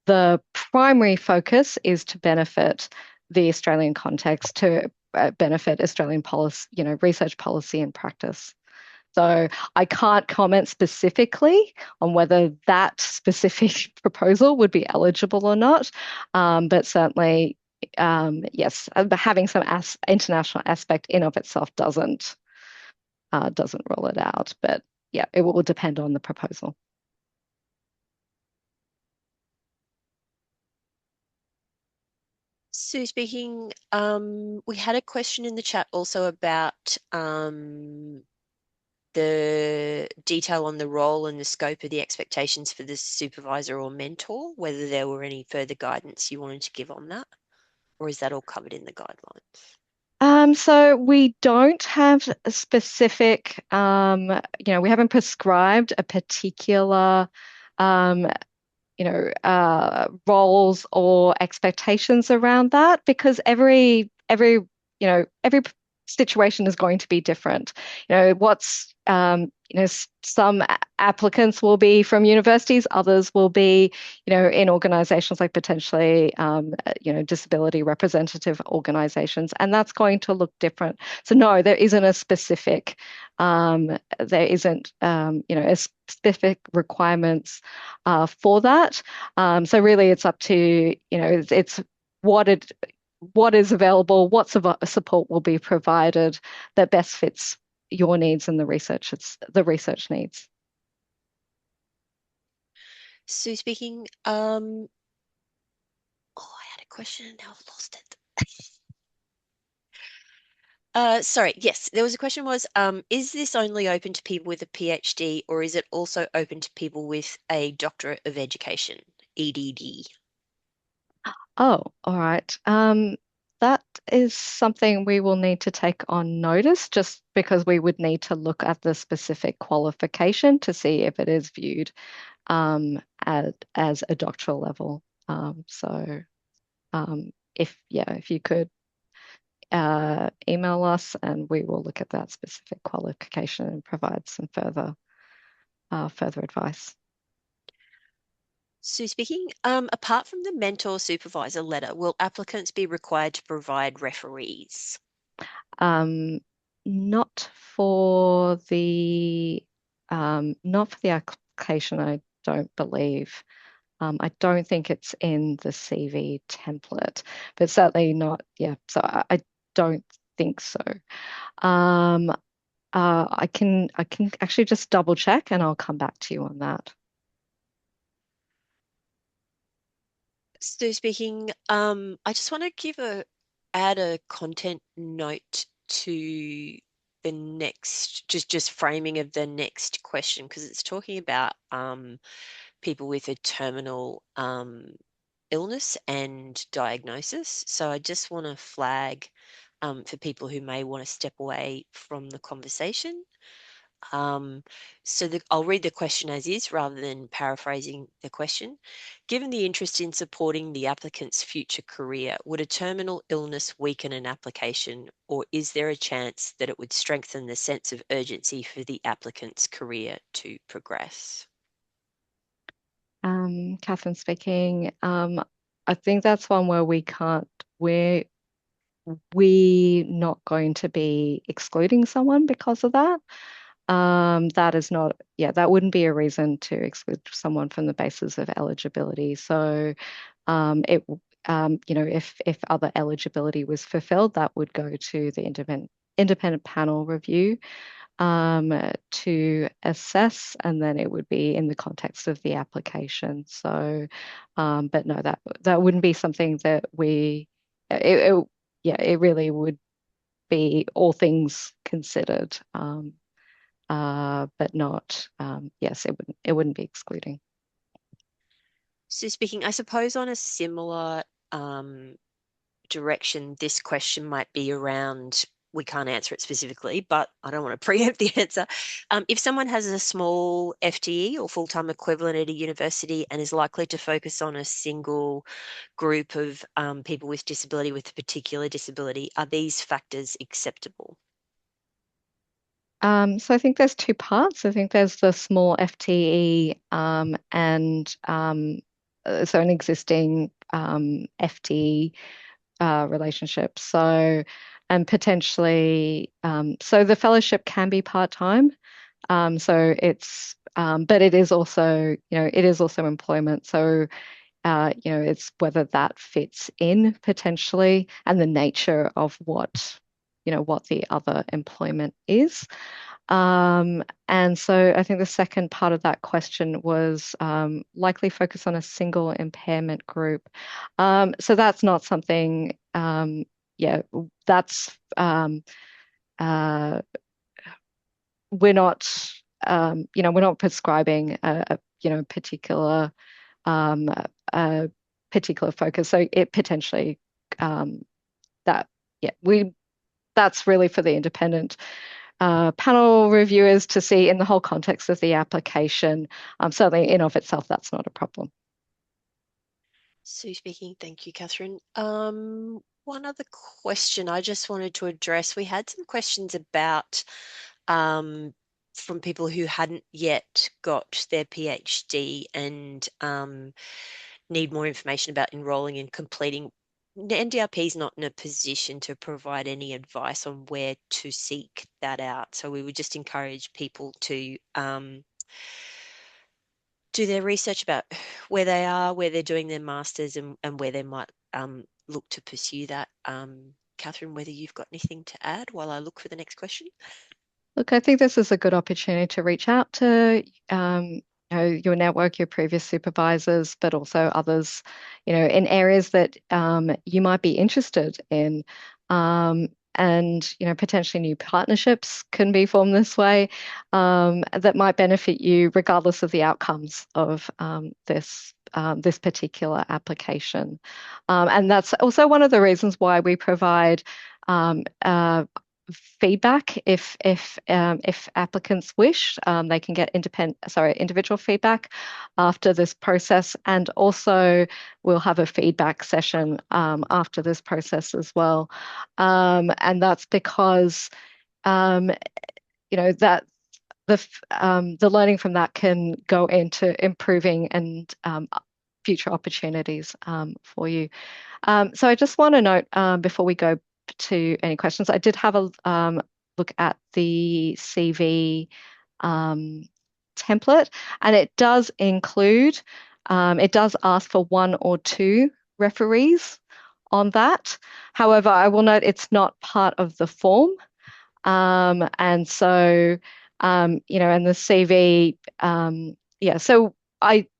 the primary focus is to benefit the Australian context, to benefit Australian policy, research policy and practice. So I can't comment specifically on whether that specific proposal would be eligible or not, but certainly, yes, having some international aspect in of itself doesn't rule it out. But yeah, it will depend on the proposal. Sue speaking, we had a question in the chat also about the detail on the role and the scope of the expectations for the supervisor or mentor, whether there were any further guidance you wanted to give on that, or is that all covered in the guidelines? So we don't have a specific, we haven't prescribed a particular, um, roles or expectations around that because every situation is going to be different. Some applicants will be from universities, others will be, in organizations like potentially, disability representative organizations, and that's going to look different. So no, there isn't a specific, there isn't, a specific requirements for that. So really, it's up to it's what it what is available, what support will be provided that best fits your needs and the research needs. So speaking, oh, I had a question and now I've lost it. Sorry, yes, there was a question was, is this only open to people with a PhD or is it also open to people with a doctorate of education, EDD? Oh, all right. That is something we will need to take on notice just because we would need to look at the specific qualification to see if it is viewed as a doctoral level. If you could email us and we will look at that specific qualification and provide some further advice. So speaking, apart from the mentor supervisor letter, will applicants be required to provide referees? Um, not for the application, I don't believe. I don't think it's in the CV template, but certainly not. Yeah, so I don't think so. Um, I can actually just double check and I'll come back to you on that. So speaking, I just want to add a content note to the next, just framing of the next question because it's talking about people with a terminal illness and diagnosis. So I just want to flag for people who may want to step away from the conversation. Um, I'll read the question as is rather than paraphrasing the question. Given the interest in supporting the applicant's future career, would a terminal illness weaken an application, or is there a chance that it would strengthen the sense of urgency for the applicant's career to progress? Catherine speaking. I think that's one where we're not going to be excluding someone because of that. That is not, yeah, that wouldn't be a reason to exclude someone from the basis of eligibility. So, it, if other eligibility was fulfilled, that would go to the independent panel review to assess, and then it would be in the context of the application. So, but no, that wouldn't be something that yeah, it really would be all things considered, but not, yes, it wouldn't be excluding. So speaking, I suppose on a similar um, direction, this question might be around, we can't answer it specifically, but I don't want to preempt the answer. If someone has a small FTE or full-time equivalent at a university and is likely to focus on a single group of people with disability with a particular disability, are these factors acceptable? So I think there's two parts. I think there's the small FTE and so an existing FTE relationship. So and potentially, so the fellowship can be part-time. But it is also, it is also employment. So it's whether that fits in potentially and the nature of what the other employment is. And so I think the second part of that question was likely focus on a single impairment group. So that's not something, yeah, that's uh, we're not, we're not prescribing particular um, a particular focus. So it potentially um, that yeah that's really for the independent panel reviewers to see in the whole context of the application. Certainly in of itself, that's not a problem. Sue speaking. Thank you, Catherine. One other question I just wanted to address. We had some questions about from people who hadn't yet got their PhD and need more information about enrolling and completing. NDRP is not in a position to provide any advice on where to seek that out. So we would just encourage people to do their research about where they are, where they're doing their masters, and where they might look to pursue that. Catherine, whether you've got anything to add while I look for the next question? Look, I think this is a good opportunity to reach out to your network, your previous supervisors, but also others, in areas that you might be interested in. And potentially new partnerships can be formed this way that might benefit you regardless of the outcomes of this particular application. And that's also one of the reasons why we provide feedback if applicants wish. They can get individual feedback after this process, and also we'll have a feedback session after this process as well. And that's because that the learning from that can go into improving and future opportunities for you. So I just want to note before we go to any questions, I did have a look at the CV template, and it does include, it does ask for 1 or 2 referees on that. However, I will note it's not part of the form. And so, and the CV, so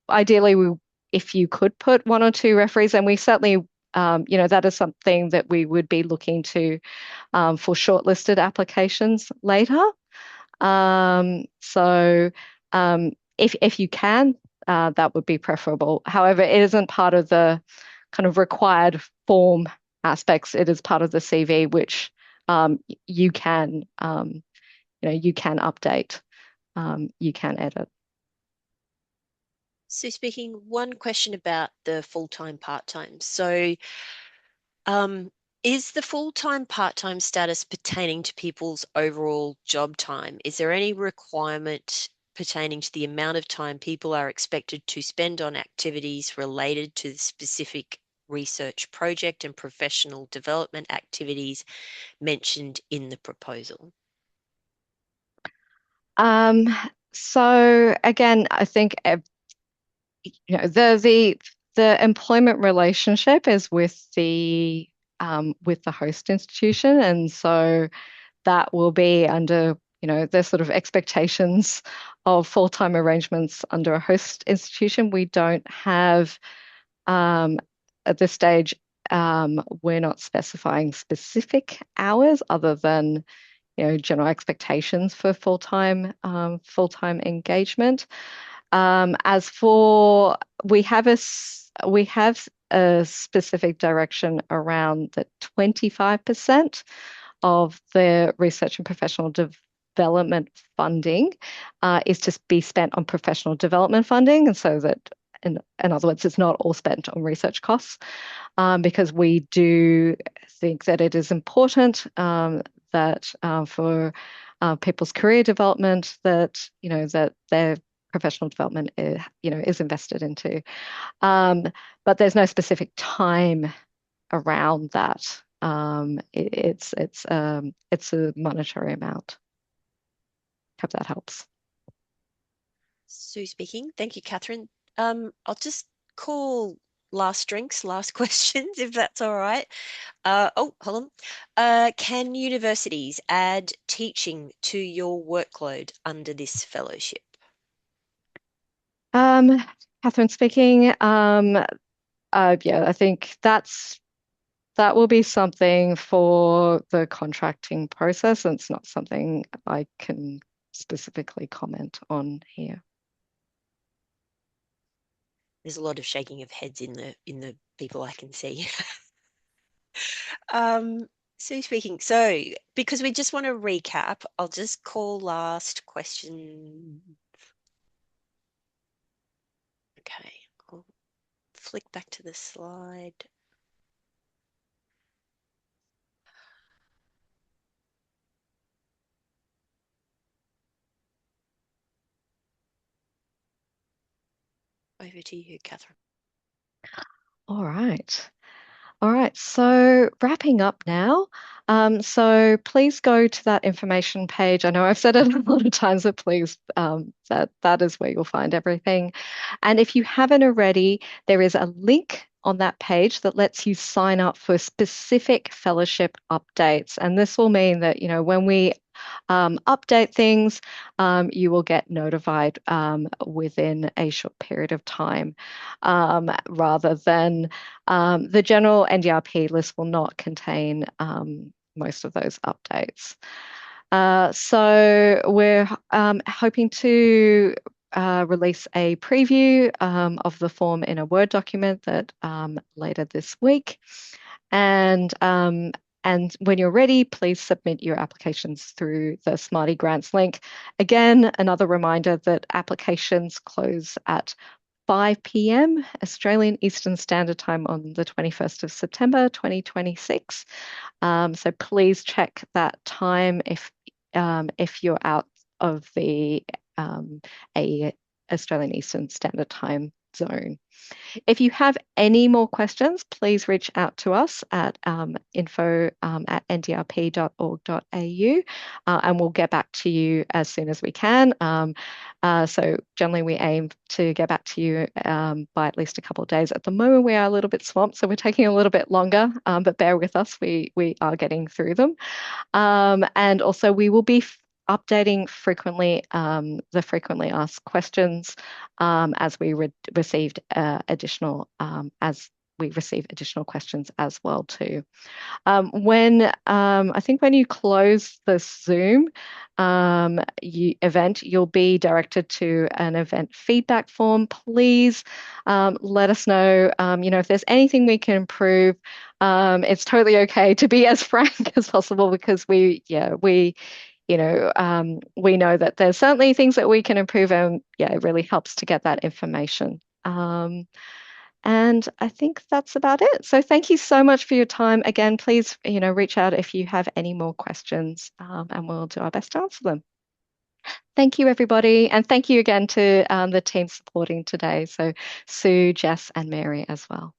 ideally, if you could put 1 or 2 referees, and we certainly that is something that we would be looking to for shortlisted applications later. So if you can, that would be preferable. However, it isn't part of the kind of required form aspects. It is part of the CV, which you can you can update, you can edit. So speaking, one question about the full-time, part-time. So is the full-time, part-time status pertaining to people's overall job time? Is there any requirement pertaining to the amount of time people are expected to spend on activities related to the specific research project and professional development activities mentioned in the proposal? So again, I think the employment relationship is with the host institution, and so that will be under the sort of expectations of full-time arrangements under a host institution. We don't have at this stage, we're not specifying specific hours other than general expectations for full-time engagement. As for we have a specific direction around the 25% of the research and professional development funding is to be spent on professional development funding, and so that in other words, it's not all spent on research costs, because we do think that it is important that for people's career development, that that their professional development is invested into. But there's no specific time around that. It's a monetary amount. Hope that helps. Sue speaking. Thank you, Catherine. I'll just call last drinks, last questions, if that's all right. Oh, hold on. Can universities add teaching to your workload under this fellowship? Um, Catherine speaking. Yeah, I think that will be something for the contracting process, and it's not something I can specifically comment on here. There's a lot of shaking of heads in the people I can see. Um, Sue speaking. So, because we just want to recap, I'll just call last question. Okay, I'll flick back to the slide. Over to you, Catherine. All right. All right, so wrapping up now. So please go to that information page. I know I've said it a lot of times, but please, that is where you'll find everything. And if you haven't already, there is a link on that page that lets you sign up for specific fellowship updates. And this will mean that, when we update things, you will get notified within a short period of time, rather than the general NDRP list will not contain most of those updates. So we're hoping to release a preview of the form in a Word document that later this week. And when you're ready, please submit your applications through the Smarty Grants link. Again, another reminder that applications close at 5 p.m. Australian Eastern Standard Time on the 21st of September 2026. So please check that time if you're out of the Australian Eastern Standard Time zone. If you have any more questions, please reach out to us at info at ndrp.org.au, and we'll get back to you as soon as we can. So generally we aim to get back to you by at least a couple of days. At the moment, we are a little bit swamped, so we're taking a little bit longer, but bear with us. We are getting through them. And also we will be updating frequently the frequently asked questions as we received additional as we receive additional questions as well too. I think when you close the Zoom event, you'll be directed to an event feedback form. Please let us know, if there's anything we can improve. It's totally okay to be as frank as possible, because we know that there's certainly things that we can improve, and it really helps to get that information. And I think that's about it. So thank you so much for your time. Again, please, reach out if you have any more questions, and we'll do our best to answer them. Thank you, everybody. And thank you again to the team supporting today. So Sue, Jess, and Mary as well.